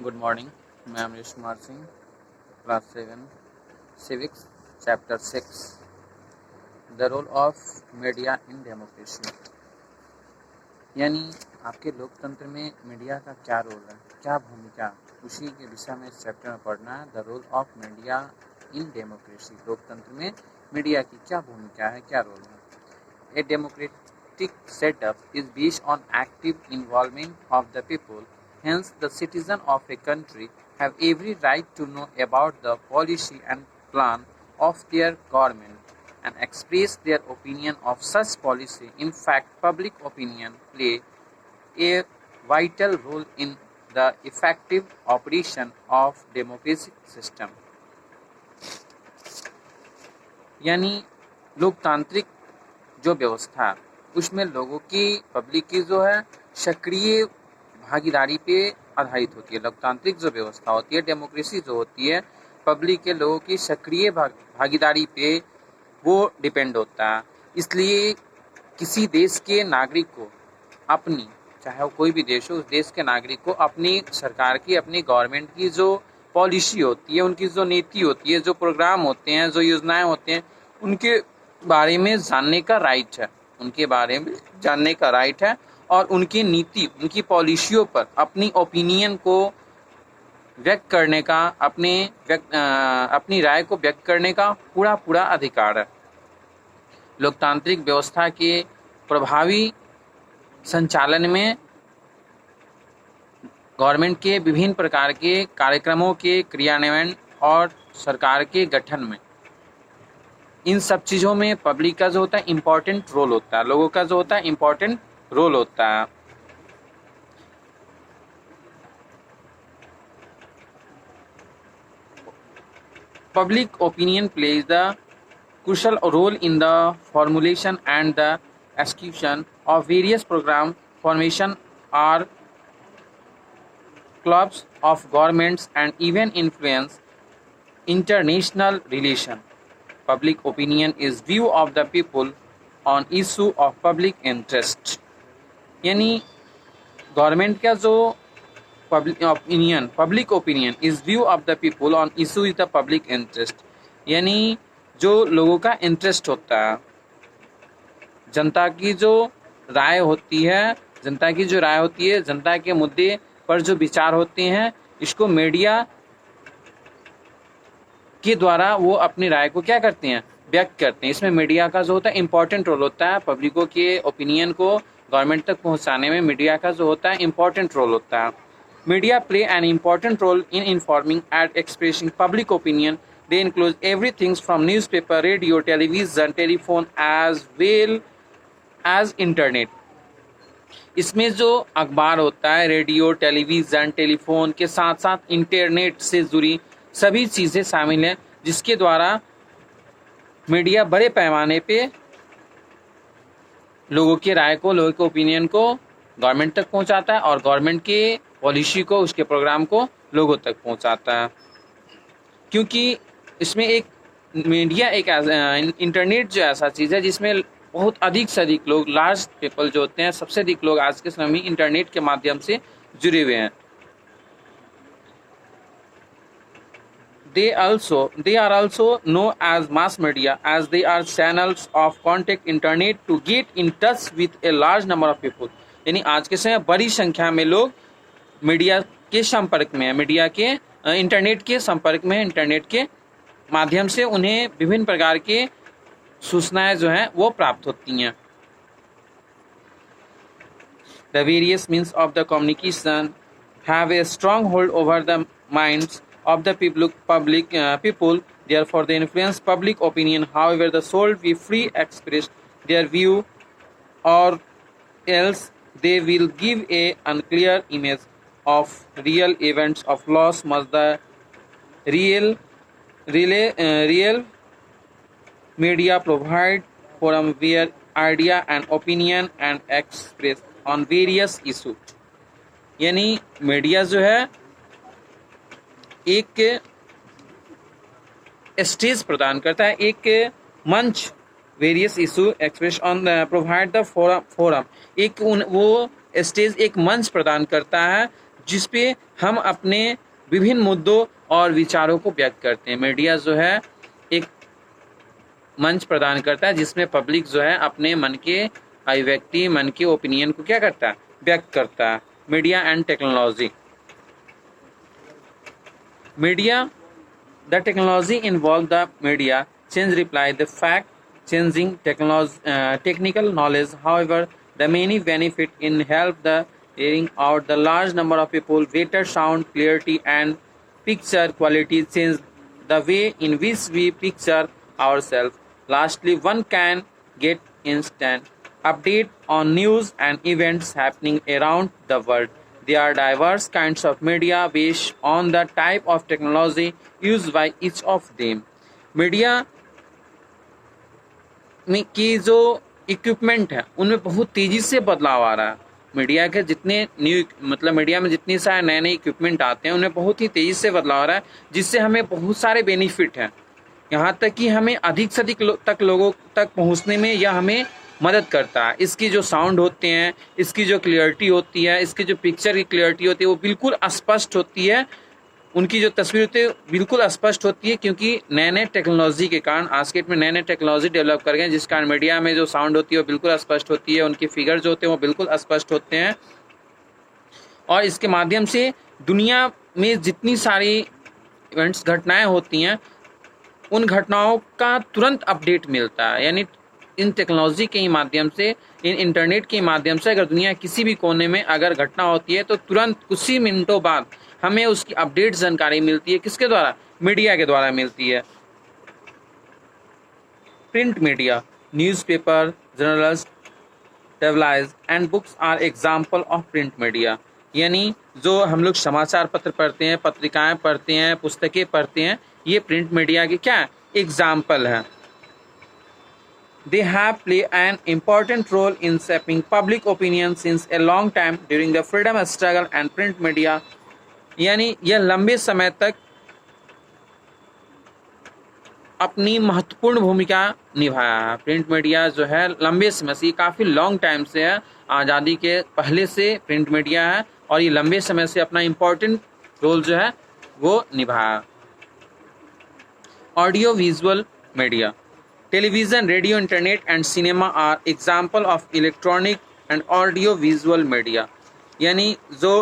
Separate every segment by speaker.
Speaker 1: Good morning. मैं Amrish Kumar Singh, class 7 civics chapter 6 the role of media in democracy. यानी आपके लोकतंत्र में मीडिया का क्या रोल है, क्या भूमिका, उसी के विषय में इस चैप्टर में पढ़ना है। The role of media in democracy, लोकतंत्र में मीडिया की क्या भूमिका है, क्या रोल है। A democratic setup is based on active involvement of the people. Hence, the citizens of a country have every right to know about the policy and plan of their government and express their opinion of such policy. In fact, public opinion play a vital role in the effective operation of democratic system. यानी लोकतांत्रिक जो व्यवस्था है उसमें लोगों की, public की जो है सक्रिय भागीदारी पे आधारित होती है। लोकतांत्रिक जो व्यवस्था होती है, डेमोक्रेसी जो होती है, पब्लिक के लोगों की सक्रिय भागीदारी पे वो डिपेंड होता है। इसलिए किसी देश के नागरिक को अपनी, चाहे वो कोई भी देश हो, उस देश के नागरिक को अपनी सरकार की, अपनी गवर्नमेंट की जो पॉलिसी होती है, उनकी जो नीति होती है, जो प्रोग्राम होते हैं, जो योजनाएं होते हैं, उनके बारे में जानने का राइट है। उनके बारे में जानने का राइट है और उनकी नीति, उनकी पॉलिसियों पर अपनी ओपिनियन को व्यक्त करने का, अपनी राय को व्यक्त करने का पूरा अधिकार है। लोकतांत्रिक व्यवस्था के प्रभावी संचालन में गवर्नमेंट के विभिन्न प्रकार के कार्यक्रमों के क्रियान्वयन और सरकार के गठन में, इन सब चीज़ों में पब्लिक का जो होता है इम्पोर्टेंट रोल होता है, लोगों का जो होता है इम्पोर्टेंट रोल होता है। Public opinion plays the crucial role in the formulation and the execution of various program. Formation are clubs of governments and even influence international relation. Public opinion is view of the people on issue of public interest. यानी government का जो public opinion is view of the people on issue is the public interest, यानी जो लोगों का interest होता है, जनता की जो राय होती है, जनता के मुद्दे पर जो विचार होते हैं, इसको मीडिया के द्वारा वो अपनी राय को क्या करते हैं, व्यक्त करते हैं। इसमें मीडिया का जो होता है इम्पोर्टेंट रोल होता है। पब्लिकों के ओपिनियन को गवर्नमेंट तक पहुंचाने में मीडिया का जो होता है इम्पोर्टेंट रोल होता है। Media play an important role in informing and expressing public opinion. They include everything from newspaper, radio, television, telephone as well as internet. इसमें जो अखबार होता है, रेडियो, टेलीविजन, टेलीफोन के साथ साथ इंटरनेट से जुड़ी सभी चीज़ें शामिल हैं, जिसके द्वारा मीडिया बड़े पैमाने पे लोगों की राय को, लोगों के ओपिनियन को गवर्नमेंट तक पहुंचाता है और गवर्नमेंट के पॉलिसी को, उसके प्रोग्राम को लोगों तक पहुंचाता है। क्योंकि इसमें एक मीडिया, एक इंटरनेट जो ऐसा चीज़ है जिसमें बहुत अधिक से अधिक लोग, लार्ज पीपल जो होते हैं, सबसे अधिक लोग आज के समय में इंटरनेट के माध्यम से जुड़े हुए हैं। They are also known as mass media, as they are channels of contact internet to get in touch with a large number of people. यानी आज के समय बड़ी संख्या में लोग मीडिया के संपर्क में है, मीडिया के इंटरनेट के संपर्क में, इंटरनेट के माध्यम से उन्हें विभिन्न प्रकार के सूचनाएं जो हैं वो प्राप्त होती हैं। The various means of the communication have a strong hold over the minds of the people. Therefore, they influence public opinion. However, the soul be free express their view, or else they will give a unclear image of real events. Of loss must the real media provide forum where idea and opinion and express on various issues. यानी media जो है एक stage प्रदान करता है, एक मंच, various issue express on provide the forum, एक वो स्टेज, एक मंच प्रदान करता है जिसपे हम अपने विभिन्न मुद्दों और विचारों को व्यक्त करते हैं। मीडिया जो है एक मंच प्रदान करता है जिसमें पब्लिक जो है अपने मन के अभिव्यक्ति, मन के ओपिनियन को क्या करता है, व्यक्त करता है। Media and technology. Media, the technology involved the media change reply the fact changing technical knowledge. However, the many benefit in help the hearing out the large number of people, better sound clarity and picture quality change the way in which we picture ourselves. Lastly, one can get instant update on news and events happening around the world. There are diverse kinds of media based on the type of technology used by each of them. Media में की जो equipment है उनमें बहुत तेजी से बदलाव आ रहा है। मीडिया के जितने मीडिया में जितनी सारे नए नए इक्विपमेंट आते हैं उनमें बहुत ही तेजी से बदलाव आ रहा है, जिससे हमें बहुत सारे बेनिफिट हैं। यहाँ तक कि हमें अधिक से अधिक लोगों तक पहुँचने में यह हमें मदद करता है। इसकी जो साउंड होते हैं, इसकी जो क्लियरिटी होती है, इसकी जो पिक्चर की क्लियरिटी होती है वो बिल्कुल स्पष्ट होती है। उनकी जो तस्वीर होती है बिल्कुल स्पष्ट होती है, क्योंकि नए नए टेक्नोलॉजी के कारण आज के डेट में नए नए टेक्नोलॉजी डेवलप कर गए, जिस कारण मीडिया में जो साउंड होती है वो बिल्कुल स्पष्ट होती है, उनके फिगर जो होते हैं वो बिल्कुल स्पष्ट होते हैं। और इसके माध्यम से दुनिया में जितनी सारी इवेंट्स, घटनाएं होती हैं, उन घटनाओं का तुरंत अपडेट मिलता है। यानी इन टेक्नोलॉजी के ही माध्यम से, इन इंटरनेट के माध्यम से अगर दुनिया किसी भी कोने में अगर घटना होती है तो तुरंत कुछ ही मिनटों बाद हमें उसकी अपडेट जानकारी मिलती है। किसके द्वारा? मीडिया के द्वारा मिलती है। Print media, newspaper, journals, tabloids and books are example of print media. यानी जो हम लोग समाचार पत्र पढ़ते हैं, पत्रिकाएं पढ़ते हैं, पुस्तकें पढ़ते हैं, ये प्रिंट मीडिया के क्या एग्जाम्पल है। They have played an important role in shaping public opinion since a long time during the freedom struggle and print media. यानी यह लंबे समय तक अपनी महत्वपूर्ण भूमिका निभाया है। प्रिंट मीडिया जो है लंबे समय से, काफ़ी लॉन्ग टाइम से है, आज़ादी के पहले से प्रिंट मीडिया है और ये लंबे समय से अपना इम्पोर्टेंट रोल जो है वो निभाया। Audio visual media, television, radio, internet and cinema are example of electronic and audio visual media. यानी जो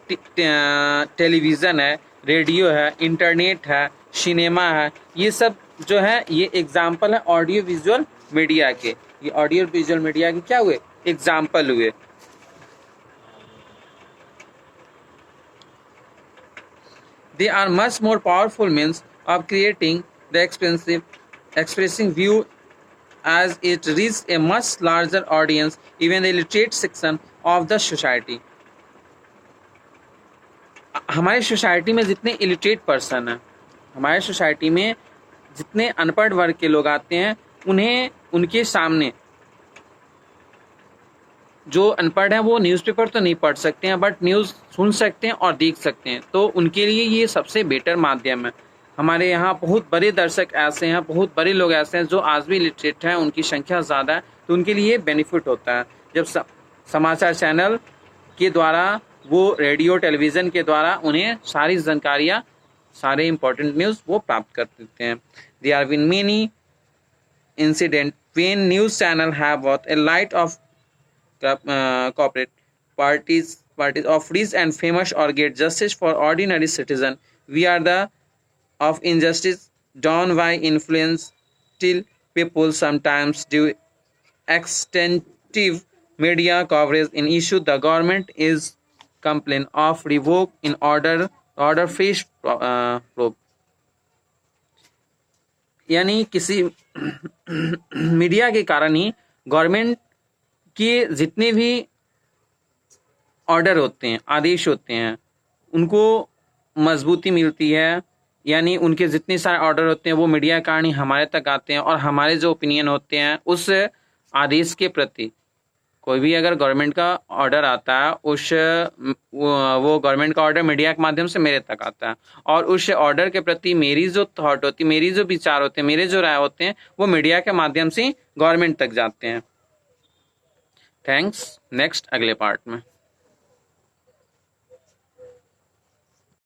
Speaker 1: टेलीविज़न है, रेडियो है, इंटरनेट है, सिनेमा है, ये सब जो है ये एग्जाम्पल है ऑडियो विजुअल मीडिया के। ये ऑडियो विजुअल मीडिया के क्या हुए? एग्जाम्पल हुए। They are much more powerful means of creating the expressing view as it reaches a much larger audience, even the illiterate section of the society. हमारी society में जितने illiterate person हैं, हमारे society में जितने अनपढ़ वर्ग के लोग आते हैं, उन्हें उनके सामने जो अनपढ़ हैं वो न्यूज़पेपर तो नहीं पढ़ सकते हैं, बट न्यूज़ सुन सकते हैं और देख सकते हैं। तो उनके लिए ये सबसे बेटर माध्यम है। हमारे यहाँ बहुत बड़े दर्शक ऐसे हैं, बहुत बड़े लोग ऐसे हैं जो आज भी लिटरेट हैं, उनकी संख्या ज़्यादा है, तो उनके लिए बेनिफिट होता है जब समाचार चैनल के द्वारा, वो रेडियो टेलीविज़न के द्वारा उन्हें सारी जानकारियाँ, सारे इम्पोर्टेंट न्यूज़ वो प्राप्त कर देते हैं। There are been many incident when news channel have bought a light of corporate parties of rich and famous or get justice for ordinary citizen. We are the of injustice done by influence till people sometimes do extensive media coverage in issue the government is complain of revoke in order face probe. यानी किसी media के कारण ही government के जितने भी order होते हैं, आदेश होते हैं, उनको मजबूती मिलती है। यानी उनके जितने सारे ऑर्डर होते हैं वो मीडिया के कारण ही हमारे तक आते हैं, और हमारे जो ओपिनियन होते हैं उस आदेश के प्रति, कोई भी अगर गवर्नमेंट का ऑर्डर आता है, वो गवर्नमेंट का ऑर्डर मीडिया के माध्यम से मेरे तक आता है, और उस ऑर्डर के प्रति मेरी जो थॉट होती है, मेरी जो विचार होते हैं, मेरे जो राय होते हैं, वो मीडिया के माध्यम से गवर्नमेंट तक जाते हैं। थैंक्स। नेक्स्ट अगले पार्ट में।